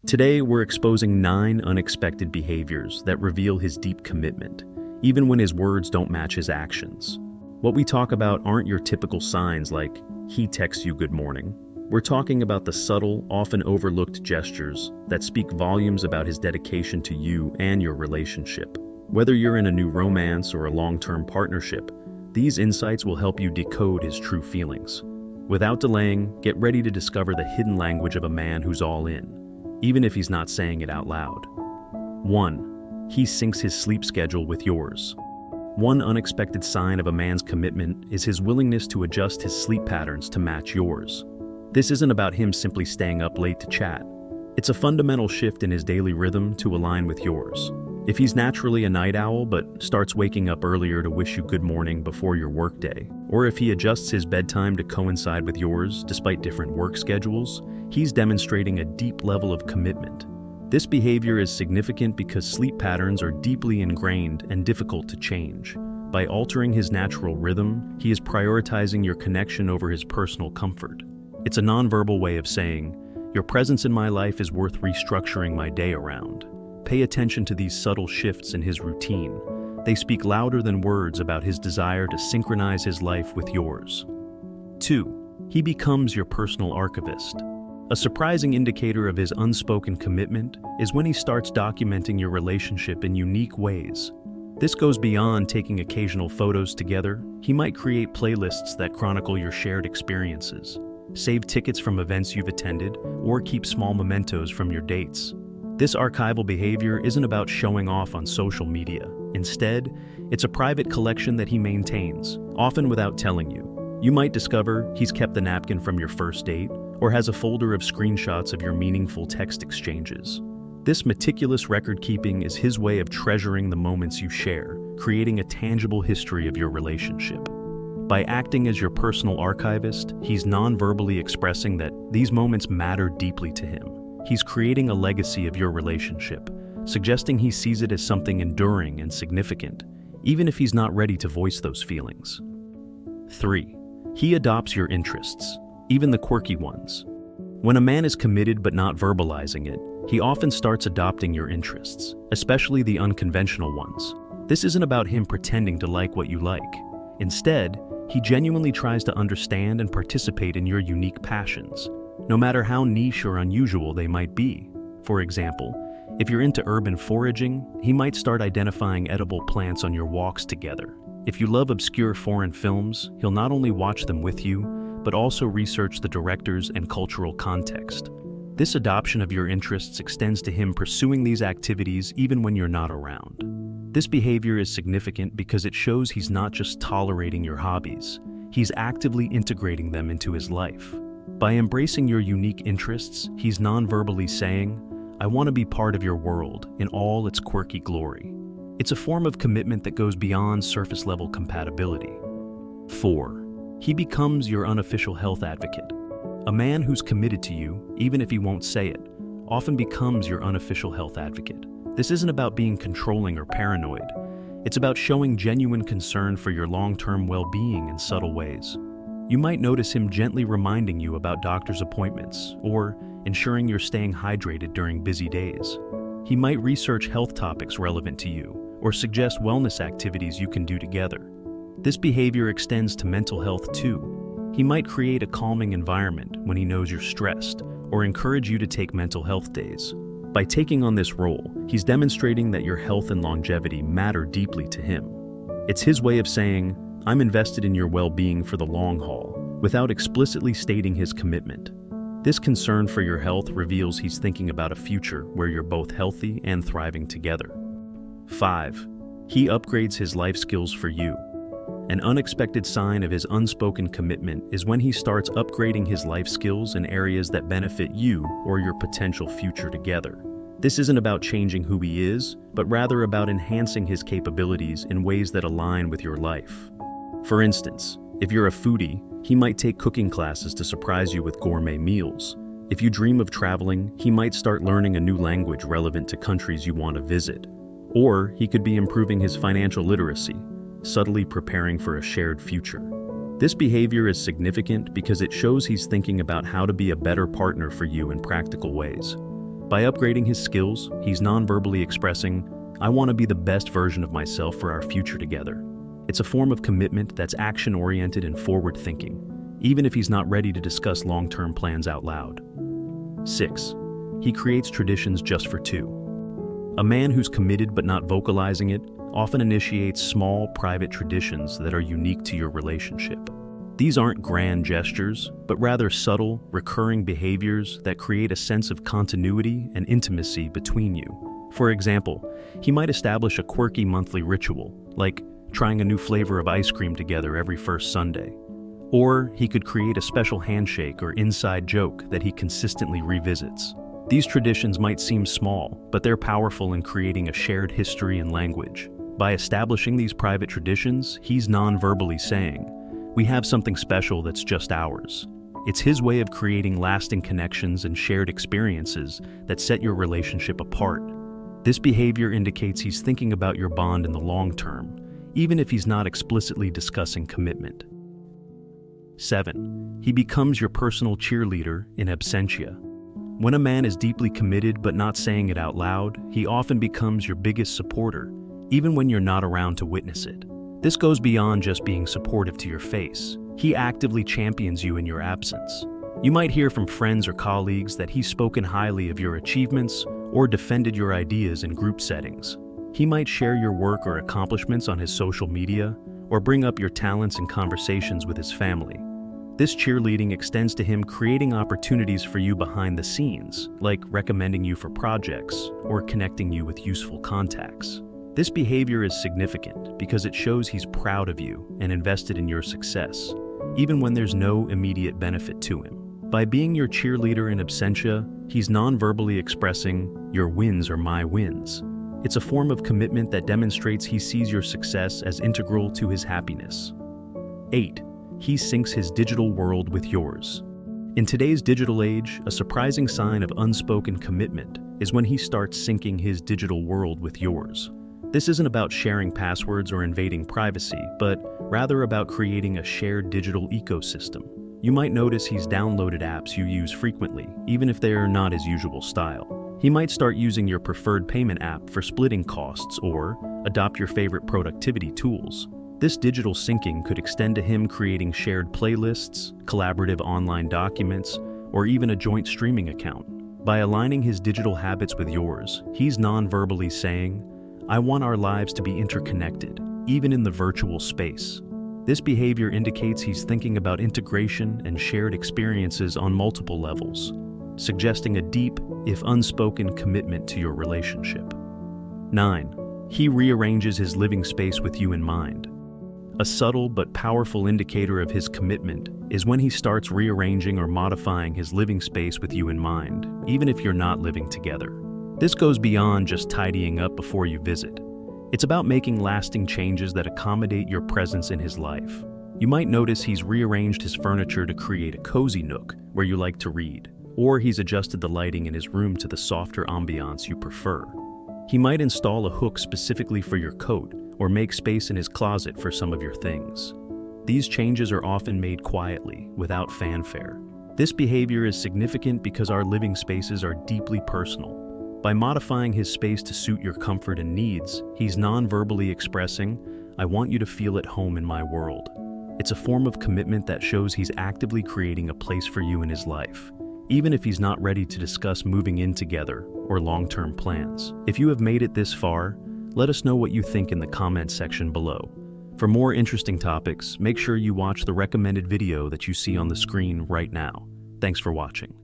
Today, we're exposing 9 unexpected behaviors that reveal his deep commitment, even when his words don't match his actions. What we talk about aren't your typical signs like, he texts you good morning. We're talking about the subtle, often overlooked gestures that speak volumes about his dedication to you and your relationship. Whether you're in a new romance or a long-term partnership, these insights will help you decode his true feelings. Without delaying, get ready to discover the hidden language of a man who's all in, even if he's not saying it out loud. 1. He syncs his sleep schedule with yours. One unexpected sign of a man's commitment is his willingness to adjust his sleep patterns to match yours. This isn't about him simply staying up late to chat. It's a fundamental shift in his daily rhythm to align with yours. If he's naturally a night owl but starts waking up earlier to wish you good morning before your workday, or if he adjusts his bedtime to coincide with yours despite different work schedules, he's demonstrating a deep level of commitment. This behavior is significant because sleep patterns are deeply ingrained and difficult to change. By altering his natural rhythm, he is prioritizing your connection over his personal comfort. It's a nonverbal way of saying, your presence in my life is worth restructuring my day around. Pay attention to these subtle shifts in his routine. They speak louder than words about his desire to synchronize his life with yours. 2. He becomes your personal archivist. A surprising indicator of his unspoken commitment is when he starts documenting your relationship in unique ways. This goes beyond taking occasional photos together. He might create playlists that chronicle your shared experiences, save tickets from events you've attended, or keep small mementos from your dates. This archival behavior isn't about showing off on social media. Instead, it's a private collection that he maintains, often without telling you. You might discover he's kept the napkin from your first date, or has a folder of screenshots of your meaningful text exchanges. This meticulous record-keeping is his way of treasuring the moments you share, creating a tangible history of your relationship. By acting as your personal archivist, he's non-verbally expressing that these moments matter deeply to him. He's creating a legacy of your relationship, suggesting he sees it as something enduring and significant, even if he's not ready to voice those feelings. 3. He adopts your interests, even the quirky ones. When a man is committed but not verbalizing it, he often starts adopting your interests, especially the unconventional ones. This isn't about him pretending to like what you like. Instead, he genuinely tries to understand and participate in your unique passions, no matter how niche or unusual they might be. For example, if you're into urban foraging, he might start identifying edible plants on your walks together. If you love obscure foreign films, he'll not only watch them with you, but also research the directors and cultural context. This adoption of your interests extends to him pursuing these activities even when you're not around. This behavior is significant because it shows he's not just tolerating your hobbies, he's actively integrating them into his life. By embracing your unique interests, he's non-verbally saying, I want to be part of your world in all its quirky glory. It's a form of commitment that goes beyond surface-level compatibility. 4. He becomes your unofficial health advocate. A man who's committed to you, even if he won't say it, often becomes your unofficial health advocate. This isn't about being controlling or paranoid. It's about showing genuine concern for your long-term well-being in subtle ways. You might notice him gently reminding you about doctor's appointments or ensuring you're staying hydrated during busy days. He might research health topics relevant to you or suggest wellness activities you can do together. This behavior extends to mental health too. He might create a calming environment when he knows you're stressed or encourage you to take mental health days. By taking on this role, he's demonstrating that your health and longevity matter deeply to him. It's his way of saying, I'm invested in your well-being for the long haul, without explicitly stating his commitment. This concern for your health reveals he's thinking about a future where you're both healthy and thriving together. 5. He upgrades his life skills for you. An unexpected sign of his unspoken commitment is when he starts upgrading his life skills in areas that benefit you or your potential future together. This isn't about changing who he is, but rather about enhancing his capabilities in ways that align with your life. For instance, if you're a foodie, he might take cooking classes to surprise you with gourmet meals. If you dream of traveling, he might start learning a new language relevant to countries you want to visit. Or he could be improving his financial literacy, subtly preparing for a shared future. This behavior is significant because it shows he's thinking about how to be a better partner for you in practical ways. By upgrading his skills, he's non-verbally expressing, "I want to be the best version of myself for our future together." It's a form of commitment that's action-oriented and forward-thinking, even if he's not ready to discuss long-term plans out loud. 6. He creates traditions just for two. A man who's committed but not vocalizing it often initiates small, private traditions that are unique to your relationship. These aren't grand gestures, but rather subtle, recurring behaviors that create a sense of continuity and intimacy between you. For example, he might establish a quirky monthly ritual, like trying a new flavor of ice cream together every first Sunday. Or he could create a special handshake or inside joke that he consistently revisits. These traditions might seem small, but they're powerful in creating a shared history and language. By establishing these private traditions, he's non-verbally saying, "We have something special that's just ours." It's his way of creating lasting connections and shared experiences that set your relationship apart. This behavior indicates he's thinking about your bond in the long term, even if he's not explicitly discussing commitment. 7. He becomes your personal cheerleader in absentia. When a man is deeply committed but not saying it out loud, he often becomes your biggest supporter, even when you're not around to witness it. This goes beyond just being supportive to your face. He actively champions you in your absence. You might hear from friends or colleagues that he's spoken highly of your achievements or defended your ideas in group settings. He might share your work or accomplishments on his social media or bring up your talents in conversations with his family. This cheerleading extends to him creating opportunities for you behind the scenes, like recommending you for projects or connecting you with useful contacts. This behavior is significant because it shows he's proud of you and invested in your success, even when there's no immediate benefit to him. By being your cheerleader in absentia, he's non-verbally expressing, "Your wins are my wins." It's a form of commitment that demonstrates he sees your success as integral to his happiness. 8. He syncs his digital world with yours. In today's digital age, a surprising sign of unspoken commitment is when he starts syncing his digital world with yours. This isn't about sharing passwords or invading privacy, but rather about creating a shared digital ecosystem. You might notice he's downloaded apps you use frequently, even if they are not his usual style. He might start using your preferred payment app for splitting costs or adopt your favorite productivity tools. This digital syncing could extend to him creating shared playlists, collaborative online documents, or even a joint streaming account. By aligning his digital habits with yours, he's non-verbally saying, "I want our lives to be interconnected, even in the virtual space." This behavior indicates he's thinking about integration and shared experiences on multiple levels, suggesting a deep, if unspoken, commitment to your relationship. 9. He rearranges his living space with you in mind. A subtle but powerful indicator of his commitment is when he starts rearranging or modifying his living space with you in mind, even if you're not living together. This goes beyond just tidying up before you visit. It's about making lasting changes that accommodate your presence in his life. You might notice he's rearranged his furniture to create a cozy nook where you like to read, or he's adjusted the lighting in his room to the softer ambiance you prefer. He might install a hook specifically for your coat or make space in his closet for some of your things. These changes are often made quietly, without fanfare. This behavior is significant because our living spaces are deeply personal. By modifying his space to suit your comfort and needs, he's non-verbally expressing, "I want you to feel at home in my world." It's a form of commitment that shows he's actively creating a place for you in his life, even if he's not ready to discuss moving in together or long-term plans. If you have made it this far, let us know what you think in the comments section below. For more interesting topics, make sure you watch the recommended video that you see on the screen right now. Thanks for watching.